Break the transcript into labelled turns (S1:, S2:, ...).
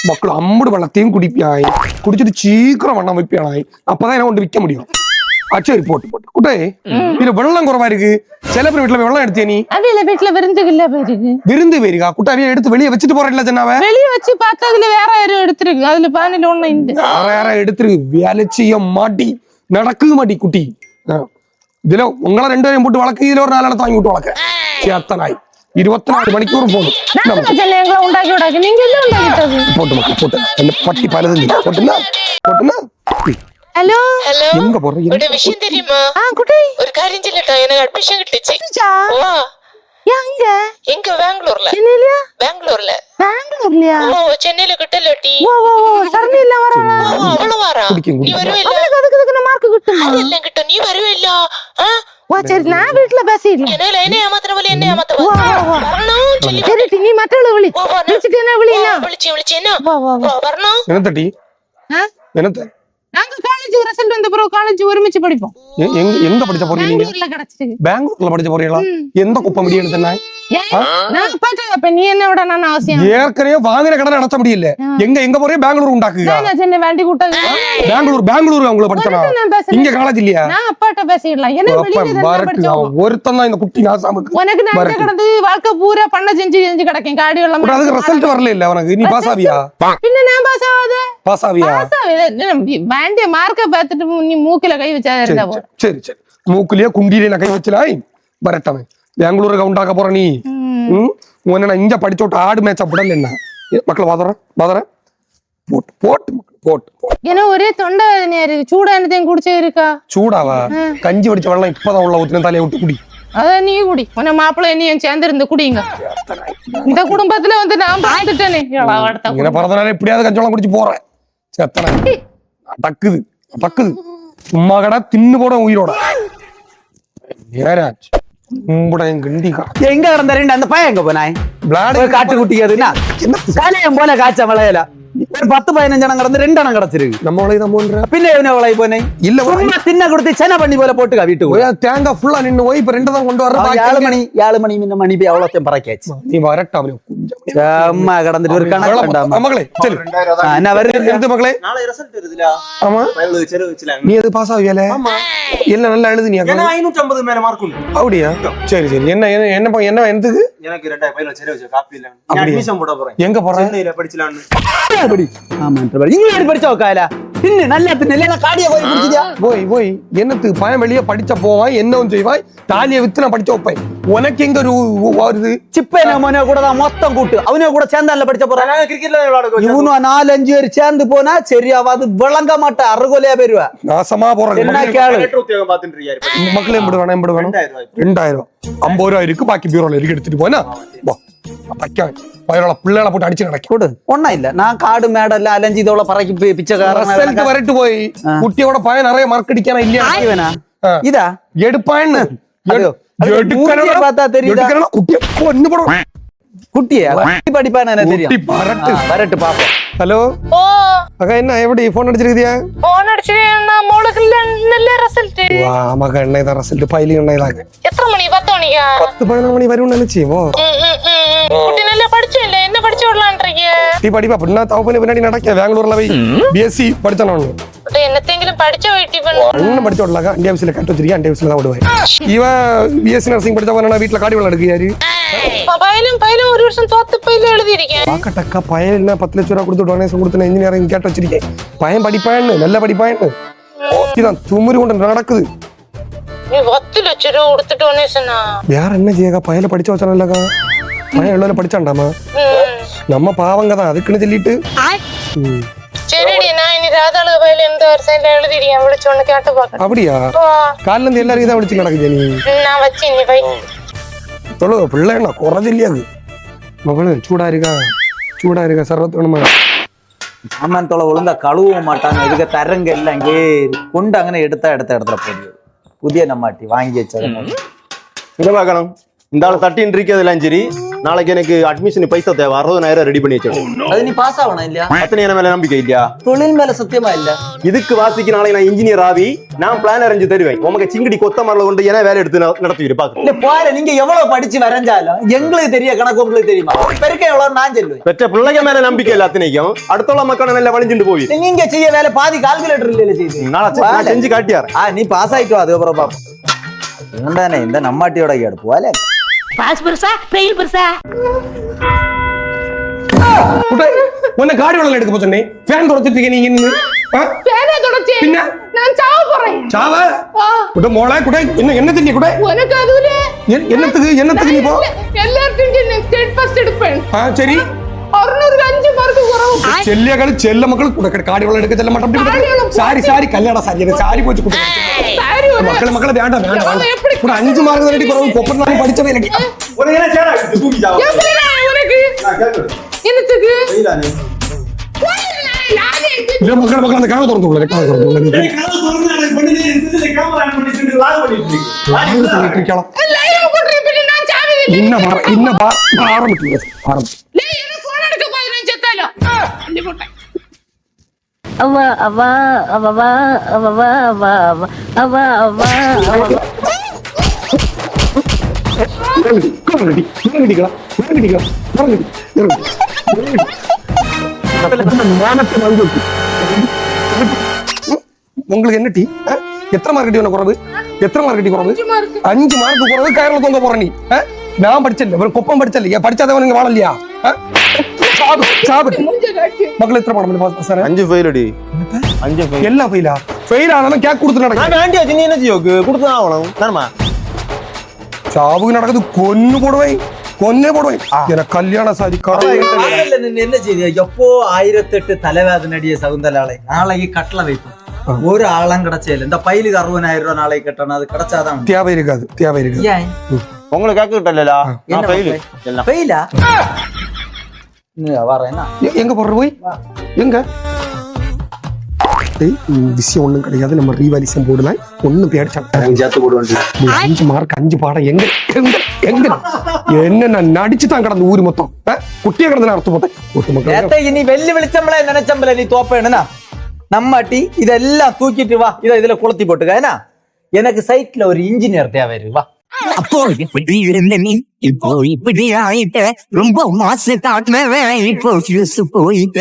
S1: மக்கள் அம்புடு வெள்ளத்தையும் குடிப்பியாய் குடிச்சிட்டு சீக்கிரம் வண்ணம் வைப்பியானாய் அப்பதான் என்ன கொண்டு விற்க முடியும். சரி போட்டு போட்டு குட்டே இதுல வெள்ளம் குறவா இருக்கு. சில பேர் வீட்டுல வெள்ளம் எடுத்தியா நீ?
S2: அவையில வீட்டுல விருந்துக்குள்ள போயிருக்கு.
S1: விருந்து போயிருக்கா குட்டாவிய எடுத்து வெளியே வச்சுட்டு போறேன்ல சொன்னாவ.
S2: வெளியே வச்சு பார்த்தா அதுல வேற யாரும் எடுத்துருக்கு. அதுல பானையில ஒண்ணு இந்த
S1: வேற எடுத்துருக்கு. வேலை செய்ய மாட்டி நடக்குது மாட்டி குட்டி. இதுல உங்களை 2 பேரையும் போட்டு வளர்க்கு. இதுல ஒரு 4 இடத்த வாங்கி விட்டு வளர்க்க சேத்தனாய் 24 மணிக்கூர் போதும்.
S2: எங்களை உண்டாக்கி விடாக்கு நீங்க எல்லாம் உண்டாக்கிட்டது.
S1: போட்டு மக்கள் போட்டு பட்டி பழுது போட்டுனா போட்டுனா.
S2: ஹலோ
S3: ஹலோ
S1: எங்க போறீங்க?
S3: ஒரு விஷயம் தெரியுமா?
S2: குட்டி
S3: ஒரு காரியம் சொல்லட்டா, எனக்கு அட்மிஷன் கிட்டுச்சு. வா
S2: எங்க
S3: எங்க பெங்களூர்ல.
S2: சென்னையிலயா?
S3: பெங்களூர்ல.
S2: பெங்களூர்லயா?
S3: ஓ சென்னையில கிட்டலட்டி.
S2: ஓ ஓ சரணி இல்ல வரா.
S3: அவள வரா. நீ வருவே இல்ல?
S2: அதுக்கு மார்க் கிட்டுமா?
S3: அதெல்லாம் கிட்ட நீ வருவே இல்ல?
S2: சரி நான் வீட்டுல பேசிடுறேன்.
S3: என்ன ஏமாத்துற போல என்ன ஏமாத்துற வரணும் சொல்லி.
S2: சரி நீ மற்றவளை விளி விളിച്ചിട്ട് என்ன விளினா?
S3: விളിச்சு என்ன வரணும்.
S1: என்ன தட்டி என்னத்த?
S2: நாங்க காலேஜ் ரிசல்ட் வந்த பிறகு காலேஜ் ஒருமிச்சு படிப்போம்.
S1: எங்க படிச்ச போறீங்க?
S2: பெங்களூர்ல கிடைச்சிருக்கு.
S1: பெங்களூர்ல படிச்ச போறீங்களா? எந்த குப்பை மீடியம் எடுத்தனா?
S2: நான் பாத்தேன். நீ என்ன விட நான் அவசியம்
S1: ஏற்கனவே வாங்கின கடன் அடைச்ச முடியல. எங்க போறீங்க? பெங்களூர் உண்டாக்குங்க.
S2: நான் சென்னை வண்டி கூட்டாங்க.
S1: பெங்களூர் அவங்கள படிச்சனா? இங்க காலேஜ் இல்லையா?
S2: நான் அப்பாட்ட பேசிடலாம். என்ன வெளியில தான் படிச்சோம்.
S1: ஒருத்தன் தான் இந்த குட்டி நாசாமுக்கு.
S2: உனக்கு நான் கடந்து வாழ்க்கை பூரா பண்ண செஞ்சு கிடக்கேன். காடி வெள்ளம்.
S1: அதுக்கு ரிசல்ட் வரல இல்ல உனக்கு? நீ பாஸ் ஆவியா?
S2: பின்ன நான் பாஸ் ஆவாதே.
S1: பாஸ் ஆவியா?
S2: வேண்டிய மார்க்க பார்த்துட்டு நீ மூக்கில கை வச்சா இருந்தா போ.
S1: சரி மூக்குலயே குண்டியில கை வச்சலாய் வரட்டமே. பெங்களூருக்கு உண்டாக்க போற நீ. உன்ன இங்க படிச்சோட்ட ஆடு மேட்சா விடல என்ன மக்கள் வாதற போட்டு போட்டு போட்டு.
S2: ஏன்னா ஒரே தொண்டை சூடா என்னத்தையும் குடிச்சே இருக்கா?
S1: சூடாவா? கஞ்சி வடிச்ச வெள்ளம் இப்பதான் உள்ள ஊத்துன தலையை விட்டு குடி.
S2: அதான் நீ குடி. உன்ன மாப்பிள்ளை என்னையும் சேர்ந்து இருந்து குடிங்க. இந்த குடும்பத்துல வந்து நான் பார்த்துட்டேனே.
S1: இங்க பிறந்தனால எப்படியாவது கஞ்சி வெள்ளம் குடிச்சு போறேன். செத்தனை டக்குது சும்மா கடை தின்னு போட உயிரோட நேராச்சு.
S4: எங்க கிடந்த ரெண்டு அந்த பையன் எங்க போனாய்? காட்டு குட்டிக்காதுன்னா காலையம் போன காய்ச்ச மலையில ஒரு 10-15 ஜனம் கிடந்து 2 அணம் கிடைச்சிருக்கு. நம்ம வளைய பின்ன எவனே வளைய போனேன் இல்ல தின்ன கொடுத்து சென்னை பண்ணி போல போட்டுக்கா வீட்டுக்கு. தேங்காய் ஃபுல்லா நின்னு போய் இப்ப 2 தான் கொண்டு வர. 7 மணி முன்ன மணி போய் அவ்வளோத்தையும் பறக்காச்சு. நீ வரட்டா அம்மா கிடந்துட்டு ஒரு கணக்கு மகளே. சரி என்ன வருது மகளே?
S5: நாளை ரிசல்ட் வருதுல.
S1: ஆமா நீ எது பாஸ் ஆவியால? எல்லாம் நல்லா எழுது. நீ
S5: 550 மேல மார்க் உண்டு.
S1: அப்படியா? சரி என்ன என்னதுக்கு?
S5: எனக்கு 2000 பையில சரி வச்ச காப்பி இல்ல. நான் அட்மிஷன் போட போறேன்.
S1: எங்க போற?
S5: சென்னையில படிச்சலாம்னு.
S4: ஆமா இங்க படிச்ச உட்காயல தின்னு நல்லா தின்னு காடிய போய் குடிச்சியா?
S1: போய் என்னத்துக்கு பயம் வெளியே படிச்ச போவாய் என்னவும் செய்வாய். தாலியை வித்து நான் படிச்ச வைப்பேன். உனக்கு எங்க வருது?
S4: சிப்பை நம்ம கூட தான் மொத்தம் கூட்டு அவனே கூட சேர்ந்தால படிச்ச போறான்.
S5: கிரிக்கெட்ல விளையாடுறோம்.
S4: இவனும் 4-5 பேர் சேர்ந்து போனா சரியாவாது விளங்க மாட்டா. அறுகொலையா போயிருவா.
S1: நாசமா போறேன்.
S5: என்ன கேளு உத்தியோகம் பாத்துட்டு இருக்காரு.
S1: மக்களே எம்படு வேணும் 2000 50 ரூபாய் இருக்கு. பாக்கி பீரோல இருக்கு எடுத்துட்டு போனா பிள்ளைகளை போட்டு அடிச்சு நடக்க
S4: கூடு. ஒன்னும் இல்ல நான் காடு மேடல்ல அலைஞ்சி இதோட பறக்கி பிச்சைக்காரன்
S1: வரட்டு போய் குட்டியோட பையன் நிறைய மார்க் அடிக்கான இல்லையா?
S4: இதா
S1: எடுப்பான்னு
S4: பார்த்தா தெரியுதா? குட்டியா படிப்பான்னு தெரியும். வரட்டு பாப்போம்.
S1: ஹலோ அக்கா என்ன எப்படி போன் அடிச்சிருக்கியா?
S3: போன் அடிச்சிருக்கேன் மோளுக்கு நல்ல ரிசல்ட்.
S1: மக என்னதான் ரிசல்ட் பைலி என்னதாங்க?
S3: எத்தனை மணி? 10 மணியா?
S1: 10-11 மணி வரும்னு நினைச்சேவோ.
S3: குட்டி நல்லா படிச்சே இல்ல என்ன படிச்சு விடலான்றீங்க?
S1: நீ படிப்பா அப்படின்னா தவப்பனி பின்னாடி நடக்க பெங்களூர்ல போய் பிஎஸ்சி படிச்சானு
S3: என்னத்தையும் படிச்ச வெயிட்டி பண்ணு.
S1: ஒன்னும் படிச்சு விடலாக்கா. அண்டி ஆஃபீஸ்ல கட்டு வச்சிருக்கேன். அண்டி ஆஃபீஸ்ல தான் விடுவேன். இவன் பிஎஸ்சி நர்சிங் படிச்சவன் வீட்டுல காடி விளையாடு எடுக்கிறாரு.
S3: பயிலும் ஒரு வருஷம் தோத்து பயில எழுதிருக்கேன்.
S1: பாக்கட்டக்கா பையன் என்ன 10 லட்சம் ரூபாய் கொடுத்து டொனேஷன் கொடுத்து இன்ஜினியரிங் கேட்டு வச்சிருக்கேன். பையன் படிப்பான்னு நல்ல படிப்பான்னு ஓகேதான் துமுறி கொண்டு நடக்குது.
S3: நீ 10 லட்சம் ரூபாய் கொடுத்து டொனேஷனா?
S1: வேற என்ன செய்யக்கா? பையல படிச்சு வச்சானு இல்லக்கா. பையன் எவ்வளவு படிச்சாண்டாமா? நம்ம பாவங்க தான் அதுக்குன்னு சொல்லிட்டு.
S3: சரிடி நான் இனி ராதாளு பயில இந்த வருஷம் எழுதிருக்கேன். விളിச்சு ஒன்னு கேட்டு பாக்க.
S1: அப்படியா? காலைல இருந்து எல்லாரும் தான் விളിச்சு நடக்குது. நீ
S3: நான் வச்சு நீ வை
S1: தொழு பிள்ளை என்ன குறைஞ்சு இல்லையாது மகளு. சூடா இருக்கா சர்வத்து வேணுமா?
S4: சாமான் தொலை ஒழுங்கா கழுவ மாட்டாங்க. இதுக்கு தரங்க எல்லாம் இங்கே கொண்டு அங்கே எடுத்த இடத்துல போடுது. புதிய நம்மாட்டி வாங்கி வச்சது
S5: இதை பார்க்கணும். இந்த ஆள் தட்டின்னு இருக்கிறதெல்லாம் சரி, நாளைக்கு எனக்கு அட்மிஷன் பைசா தேவை, 60,000 ரெடி பண்ணி வச்சிருக்கேன்.
S4: அது நீ பாஸ் ஆகணும் இல்லையா?
S5: அத்தனை என் மேல நம்பிக்கை இல்லையா?
S4: தொழில் மேல சத்தியமா இல்ல.
S5: இதுக்கு வாசிக்கு நாளைக்கு நான் இன்ஜினியர் ஆவி நான் பிளான் அரேஞ்சு தருவேன். உமக்கு சிங்கடி கொத்த மரல கொண்டு ஏன்னா வேலை எடுத்து நடத்துவீரு பாக்க.
S4: இல்ல போற நீங்க எவ்வளவு படிச்சு வரைஞ்சாலும் எங்களுக்கு தெரிய கணக்கு உங்களுக்கு தெரியுமா? பெருக்க எவ்வளவு நான் சொல்லுவேன்.
S5: பெற்ற பிள்ளைங்க மேல நம்பிக்கை இல்ல அத்தனைக்கும் அடுத்தவள மக்கள் மேல வளைஞ்சுட்டு போய்
S4: நீங்க செய்ய வேலை பாதி கால்குலேட்டர் இல்ல செய்து
S5: நான் செஞ்சு காட்டியாரு.
S4: நீ பாஸ் ஆயிட்டோ அதுக்கப்புறம் பாப்போம். என்னதானே இந்த நம்மாட்டியோட கேடு போல
S3: பாஸ் பெருசா பெயில் பெருசா
S1: உன்னை காடி வளம் எடுக்க போச்சே ஃபேன் தொடச்சிட்டு நீங்க நின்னு
S2: பேனே தொடச்சே
S1: பின்ன
S2: நான் சாவ போறேன்.
S1: சாவ குட மோள குட என்ன தின்னி குட
S2: உனக்கு அதுல
S1: என்னத்துக்கு நீ போ
S2: எல்லார்கிட்டயும் நான் ஸ்டேட் ஃபர்ஸ்ட் எடுப்பேன்.
S1: சரி
S2: 605 மார்க் குறவு.
S1: ചെല്ലിയകൾ ചെല്ല മക്കൾ കാടി വെള്ളം എടുക്ക ചെല്ല മട്ടം സാരി കല്യാണ സാരി പോച്ച് മക്കളെ മക്കളെ വേണ്ട വേണ്ട ഇവിടെ 5 മാർക്ക് നേടി കുറവ് കൊപ്പനാളി പഠിച്ചവേ മക്കളെ മക്കളെ കാണാൻ തുറന്നുള്ളൂ ഇന്ന ഭാരം പറ്റില്ല ഭാരം
S3: அவா அவா அவா அவா அவா அவா அவா
S1: உங்களுக்கு என்ன டீ எத்தனை மார்க் டீ குறவு எத்தனை மார்க் டீ குறவு 5 மார்க் குறவு கயர்ல தொங்க போற நீ நான் படிச்சல ஒரு கொப்பம் படிச்சல படிச்சாதவன் நீங்க வாழலையா மக்கள் எத்தனை பாடம் பாஸ் சார்
S5: 5 ஃபெயில் அடி 5 ஃபெயில்
S1: எல்லாம் ஃபெயிலா ஃபெயில் ஆனாலும் கேக் கொடுத்து நடக்கு
S5: நான் வேண்டிய நீ என்ன ஜோக்கு கொடுத்து தான் ஆவணும் நானமா
S1: சாவுக்கு நடக்குது கொன்னு போடுவை எனக்கு கல்யாண சாதி
S4: என்ன செய்ய எப்போ 1008 தலைவாத நடிகை சகுந்தலாளை நாளைக்கு கட்டளை வைப்போம் ஒரு ஆளும் கிடைச்சல இந்த பைலுக்கு 60,000 ரூபாய் நாளைக்கு கட்டணும் அது கிடைச்சாதான்
S1: தேவை இருக்காது
S5: உங்களுக்கு கேட்க விட்டல நான் ஃபெயில் எல்லாம்
S4: ஃபெயிலா வரேன்னா
S1: எங்க போடுற போய் எங்க விஷயம் ஒண்ணும் கிடையாது நம்ம ரீவாலிசம் போடலாம் ஒண்ணும்
S5: சேர்த்து போடுவாங்க
S1: 5 மார்க் 5 பாடம் எங்க என்ன நான் நடிச்சு தான் கிடந்த ஊரு மொத்தம் குட்டிய கிடந்து அர்த்தம் போட்டேன்
S4: நீ வெள்ளி வெளிச்சம்பள நினைச்சம்பள நீ தோப்பேன்னா நம்மாட்டி இதெல்லாம் தூக்கிட்டு வா இதுல குளத்தி போட்டுக்க ஏன்னா எனக்கு சைட்ல ஒரு இன்ஜினியர் தேவை வா
S6: அப்போ இப்படி இருந்த நீ இப்போ இப்படி ஆயிட்ட ரொம்ப மாசு தாட்மே இப்போ போயிட்ட